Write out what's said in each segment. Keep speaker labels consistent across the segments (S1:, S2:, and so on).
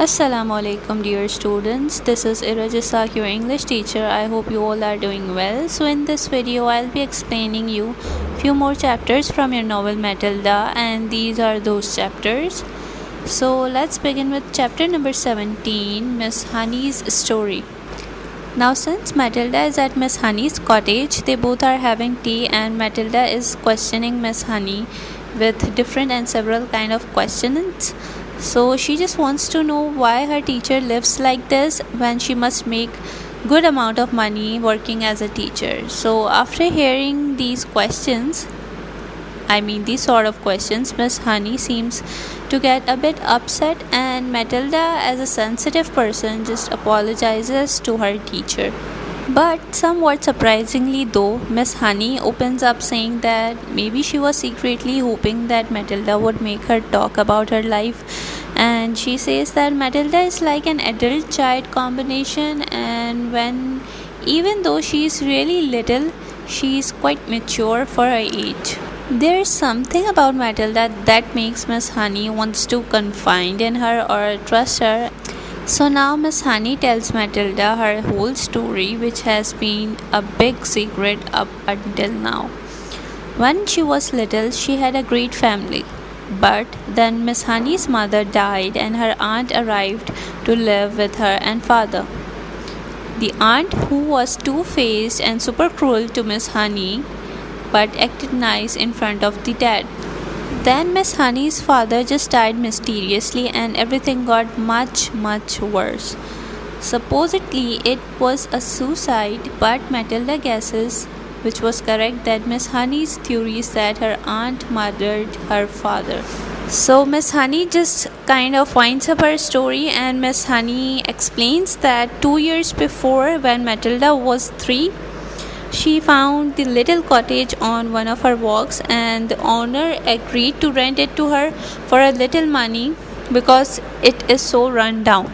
S1: Assalamu alaikum dear students. This is Iraj, your English teacher. I hope you all are doing well. So in this video I'll be explaining you few more chapters from your novel Matilda, and these are those chapters. So let's begin with chapter number 17, Miss Honey's story. Now since Matilda is at Miss Honey's cottage, they both are having tea and Matilda is questioning Miss Honey with different and several kind of questions. So she just wants to know why her teacher lives like this when she must make good amount of money working as a teacher. So after hearing these sort of questions, Miss Honey seems to get a bit upset, and Matilda, as a sensitive person, just apologizes to her teacher. But somewhat surprisingly though, Miss Honey opens up saying that maybe she was secretly hoping that Matilda would make her talk about her life, and she says that Matilda is like an adult child combination, and even though she is really little, she is quite mature for her age. There's something about Matilda that makes Miss Honey wants to confide in her or trust her. So now Miss Honey tells Matilda her whole story, which has been a big secret up until now. When she was little, she had a great family. But then Miss Honey's mother died and her aunt arrived to live with her and father. The aunt, who was two-faced and super cruel to Miss Honey, but acted nice in front of the dad. Then Miss Honey's father just died mysteriously and everything got much worse. Supposedly it was a suicide, but Matilda guesses, which was correct, that Miss Honey's theory is that her aunt murdered her father. So Miss Honey just kind of winds up her story, and Miss Honey explains that 2 years before, when Matilda was 3, she found the little cottage on one of her walks, and the owner agreed to rent it to her for a little money because it is so run down.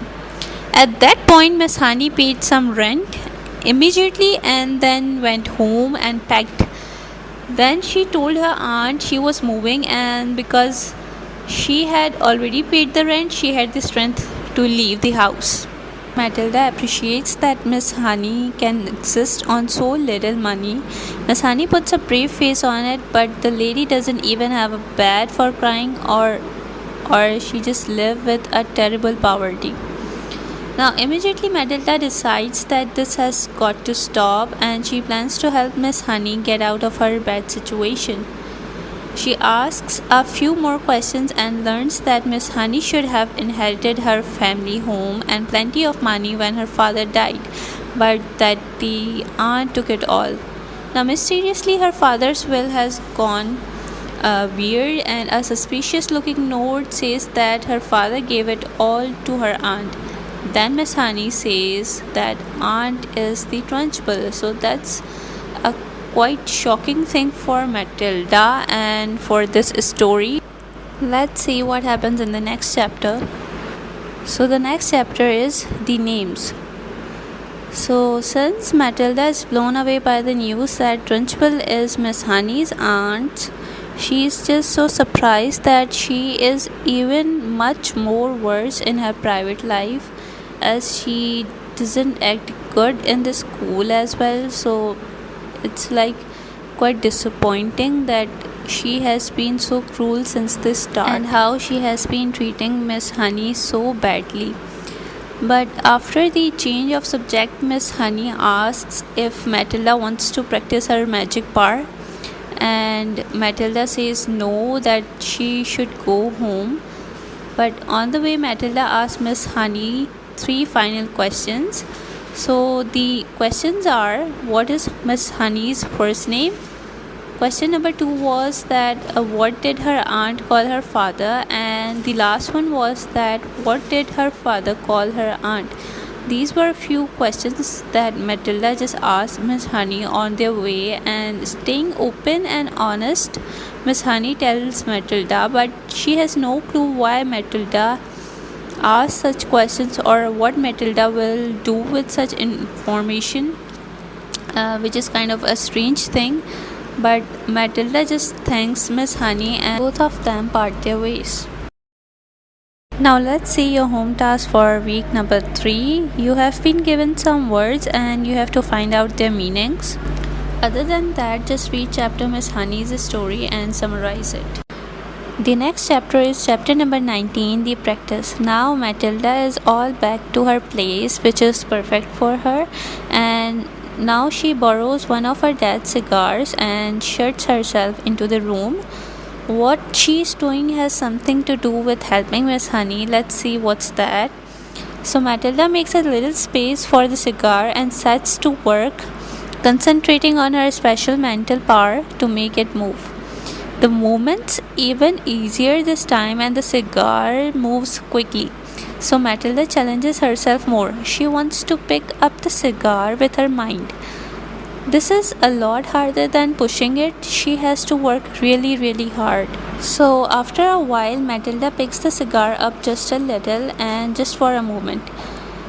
S1: At that point, Miss Honey paid some rent immediately and then went home and packed. Then she told her aunt she was moving, and because she had already paid the rent, she had the strength to leave the house. Matilda appreciates that Miss Honey can exist on so little money. Miss Honey puts a brave face on it, but the lady doesn't even have a bed for crying, or she just live with a terrible poverty. Now immediately Matilda decides that this has got to stop, and she plans to help Miss Honey get out of her bad situation. She asks a few more questions and learns that Miss Honey should have inherited her family home and plenty of money when her father died, but that the aunt took it all. Now mysteriously her father's will has gone weird, and a suspicious looking note says that her father gave it all to her aunt. Then Miss Honey says that aunt is the Trunchbull. So that's a quite shocking thing for Matilda and for this story. Let's see what happens in the next chapter. So the next chapter is the names. So since Matilda is blown away by the news that Trunchbull is Miss Honey's aunt, she is just so surprised that she is even much more worse in her private life, as she doesn't act good in the school as well. So it's like quite disappointing that she has been so cruel since the start, and how she has been treating Miss Honey so badly. But after the change of subject, Miss Honey asks if Matilda wants to practice her magic power, and Matilda says no, that she should go home. But on the way, Matilda asks Miss Honey 3 final questions. So the questions are: what is Miss Honey's first name? Question number 2 was that what did her aunt call her father? And the last one was that what did her father call her aunt? These were a few questions that Matilda just asked Miss Honey on their way, and staying open and honest, Miss Honey tells Matilda, but she has no clue why Matilda ask such questions or what Matilda will do with such information, which is kind of a strange thing. But Matilda just thanks Miss Honey, and both of them part their ways. Now let's see your home task for week number 3. You have been given some words and you have to find out their meanings. Other than that, just read chapter Miss Honey's story and summarize it. The next chapter is chapter number 19, the practice. Now Matilda is all back to her place, which is perfect for her, and now she borrows one of her dad's cigars and shuts herself into the room. What she's doing has something to do with helping Miss Honey. Let's see what's that. So Matilda makes a little space for the cigar and sets to work, concentrating on her special mental power to make it move. The movement's even easier this time and the cigar moves quickly. So Matilda challenges herself more. She wants to pick up the cigar with her mind. This is a lot harder than pushing it. She has to work really hard. So after a while, Matilda picks the cigar up just a little and just for a moment.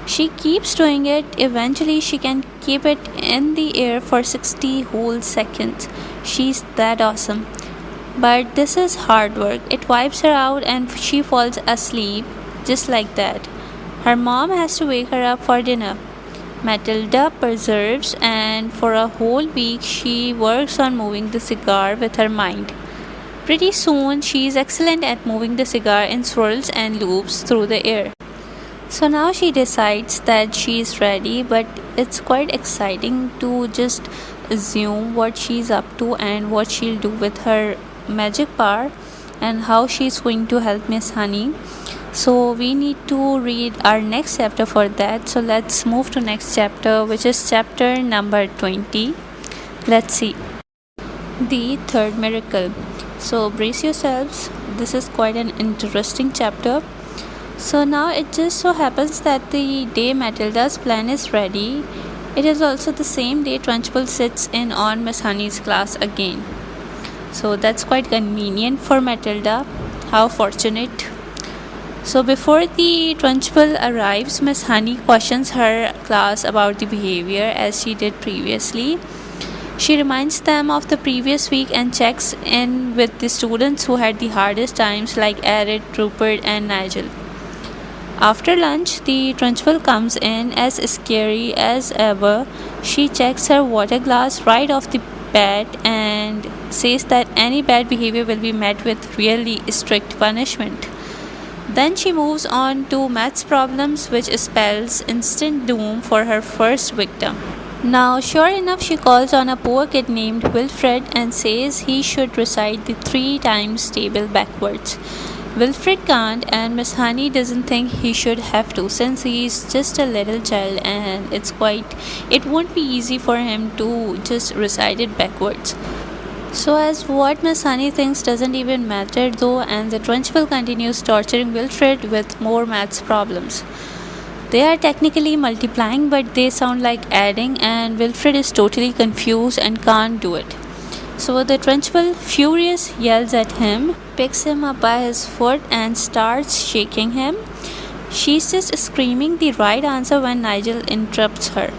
S1: She keeps doing it. Eventually, she can keep it in the air for 60 whole seconds. She's that awesome. But this is hard work. It wipes her out and she falls asleep just like that. Her mom has to wake her up for dinner. Matilda perseveres, and for a whole week she works on moving the cigar with her mind. Pretty soon she is excellent at moving the cigar in swirls and loops through the air. So now she decides that she is ready, but it's quite exciting to just assume what she's up to and what she'll do with her magic power and how she's going to help Miss Honey. So we need to read our next chapter for that. So let's move to next chapter, which is chapter number 20. Let's see. The third miracle. So brace yourselves. This is quite an interesting chapter. So now it just so happens that the day Matilda's plan is ready, it is also the same day Trunchbull sits in on Miss Honey's class again. So that's quite convenient for Matilda. How fortunate. So before the Trunchbull arrives, Miss Honey questions her class about the behavior as she did previously. She reminds them of the previous week and checks in with the students who had the hardest times like Eric, Rupert and Nigel. After lunch, the Trunchbull comes in as scary as ever. She checks her water glass right off the bat and says that any bad behavior will be met with really strict punishment. Then she moves on to maths problems, which spells instant doom for her first victim. Now, sure enough, she calls on a poor kid named Wilfred and says he should recite the 3 times table backwards. Wilfred can't, and Miss Honey doesn't think he should have to since he's just a little child and it won't be easy for him to just recite it backwards. So as what Miss Honey thinks doesn't even matter though, and the Trunchbull continues torturing Wilfred with more maths problems. They are technically multiplying, but they sound like adding, and Wilfred is totally confused and can't do it. So the Trunchbull, furious, yells at him, picks him up by his foot and starts shaking him. She's just screaming the right answer when Nigel interrupts her.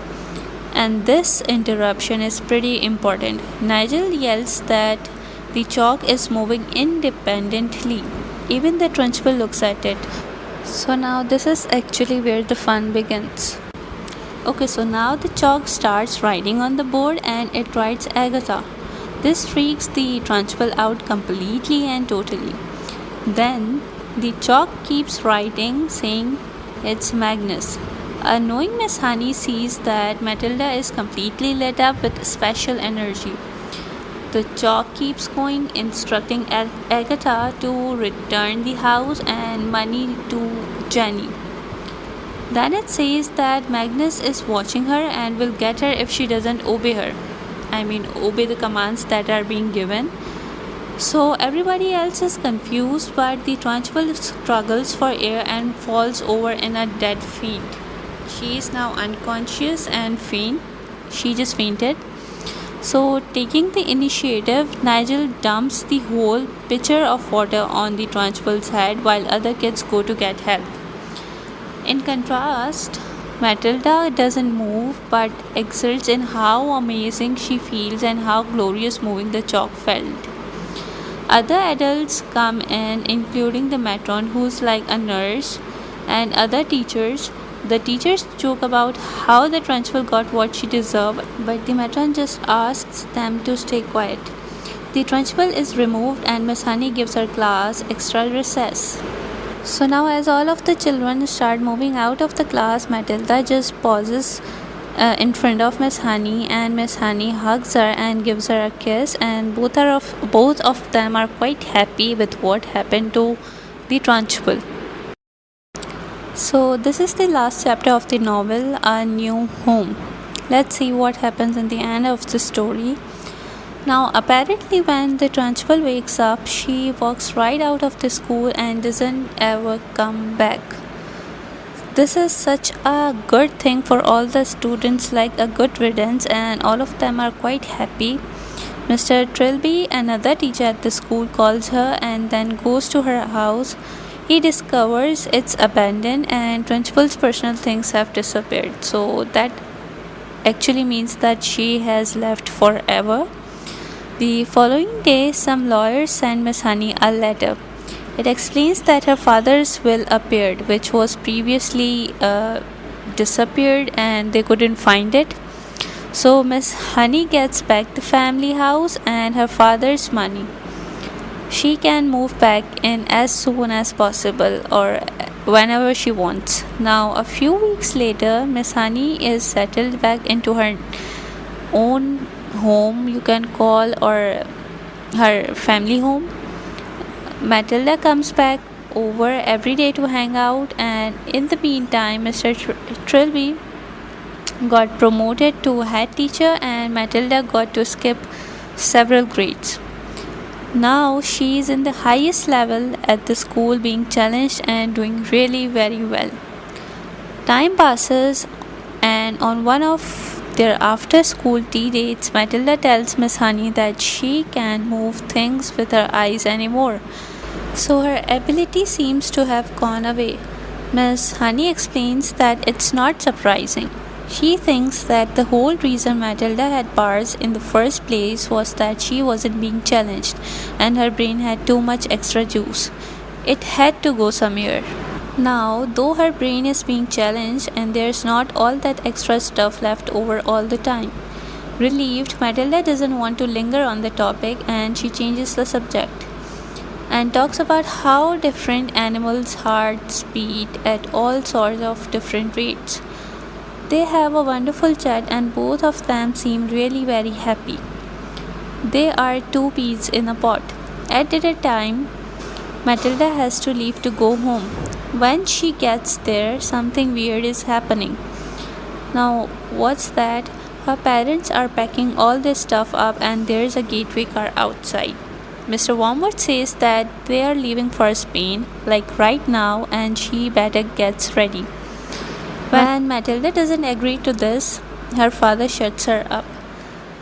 S1: And this interruption is pretty important. Nigel yells that the chalk is moving independently. Even the Trunchbull looks at it. So now this is actually where the fun begins. Okay, so now the chalk starts writing on the board and it writes Agatha. This freaks the Trunchbull out completely and totally. Then the chalk keeps writing saying it's Magnus. Knowing Miss Honey sees that Matilda is completely lit up with special energy. The chalk keeps going, instructing Agatha to return the house and money to Jenny. Then it says that Magnus is watching her and will get her if she doesn't obey the commands that are being given. So everybody else is confused, but the Trunchbull struggles for air and falls over in a dead faint. She is now unconscious and she just fainted. So taking the initiative, Nigel dumps the whole pitcher of water on the Trunchbull's head while other kids go to get help. In contrast, Matilda doesn't move but exults in how amazing she feels and how glorious moving the chalk felt. Other adults come in, including the matron, who's like a nurse, and other teachers. The teachers joke about how the principal got what she deserved, but the matron just asks them to stay quiet. The principal is removed, and Miss Honey gives her class extra recess. So now, as all of the children start moving out of the class, Matilda just pauses in front of Miss Honey, and Miss Honey hugs her and gives her a kiss, and both of them are quite happy with what happened to the principal. So this is the last chapter of the novel, A New Home. Let's see what happens in the end of the story. Now, apparently, when the principal wakes up, she walks right out of the school and doesn't ever come back. This is such a good thing for all the students, like a good riddance, and all of them are quite happy. Mr. Trilby, another teacher at the school, calls her and then goes to her house. He discovers it's abandoned and principal's personal things have disappeared. So that actually means that she has left forever. The following day, some lawyers send Miss Honey a letter. It explains that her father's will appeared, which was previously disappeared and they couldn't find it. So Miss Honey gets back the family house and her father's money. She can move back in as soon as possible or whenever she wants. Now, a few weeks later, Miss Honey is settled back into her own home, you can call, or her family home. Matilda comes back over every day to hang out, and in the meantime, Mr. Trilby got promoted to head teacher, and Matilda got to skip several grades. Now she is in the highest level at the school, being challenged and doing really very well. Time passes, and on one of their after school tea dates, Matilda tells Miss Honey that she can't move things with her eyes anymore. So her ability seems to have gone away. Miss Honey explains that it's not surprising. She thinks that the whole reason Matilda had powers in the first place was that she wasn't being challenged and her brain had too much extra juice. It had to go somewhere. Now, though her brain is being challenged and there's not all that extra stuff left over all the time. Relieved, Matilda doesn't want to linger on the topic and she changes the subject and talks about how different animals' hearts beat at all sorts of different rates. They have a wonderful chat and both of them seem really very happy. They are two peas in a pod. At a time, Matilda has to leave to go home. When she gets there, something weird is happening. Now, what's that? Her parents are packing all this stuff up and there's a gateway car outside. Mr. Wormwood says that they are leaving for Spain, like right now, and she better gets ready. When Matilda doesn't agree to this, her father shuts her up.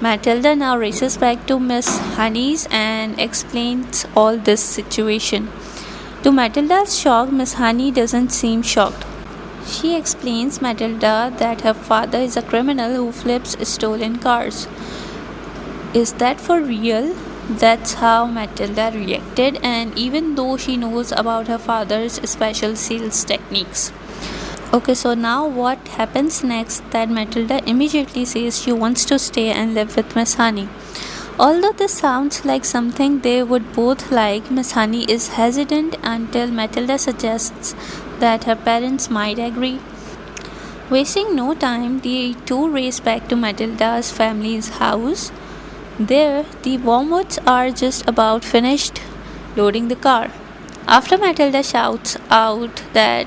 S1: Matilda now races back to Miss Honey's and explains all this situation. To Matilda's shock, Miss Honey doesn't seem shocked. She explains Matilda that her father is a criminal who flips stolen cars. Is that for real? That's how Matilda reacted, and even though she knows about her father's special sales techniques. Okay, so now what happens next? That Matilda immediately says she wants to stay and live with Miss Honey. Although this sounds like something they would both like, Miss Honey is hesitant until Matilda suggests that her parents might agree. Wasting no time, the two race back to Matilda's family's house. There, the Wormwoods are just about finished loading the car. After Matilda shouts out that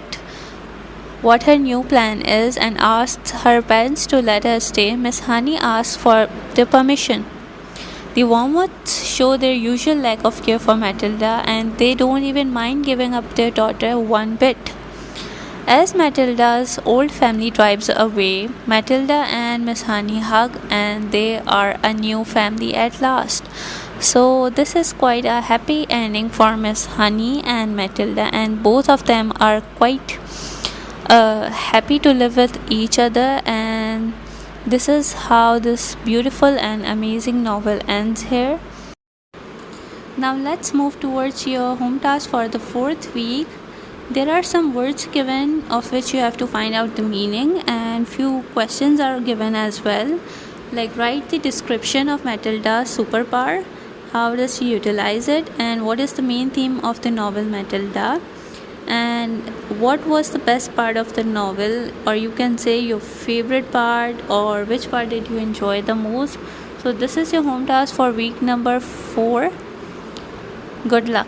S1: what her new plan is and asks her parents to let her stay, Miss Honey asks for their permission. The Wormwoods show their usual lack of care for Matilda and they don't even mind giving up their daughter one bit. As Matilda's old family drives away, Matilda and Miss Honey hug and they are a new family at last. So this is quite a happy ending for Miss Honey and Matilda, and both of them are quite happy to live with each other, and this is how this beautiful and amazing novel ends here. Now let's move towards your home task for the fourth week. There are some words given of which you have to find out the meaning, and few questions are given as well. Like write the description of Matilda's superpower, how does she utilize it, and what is the main theme of the novel Matilda, and what was the best part of the novel, or you can say your favorite part, or which part did you enjoy the most. So this is your home task for week number 4. Good luck.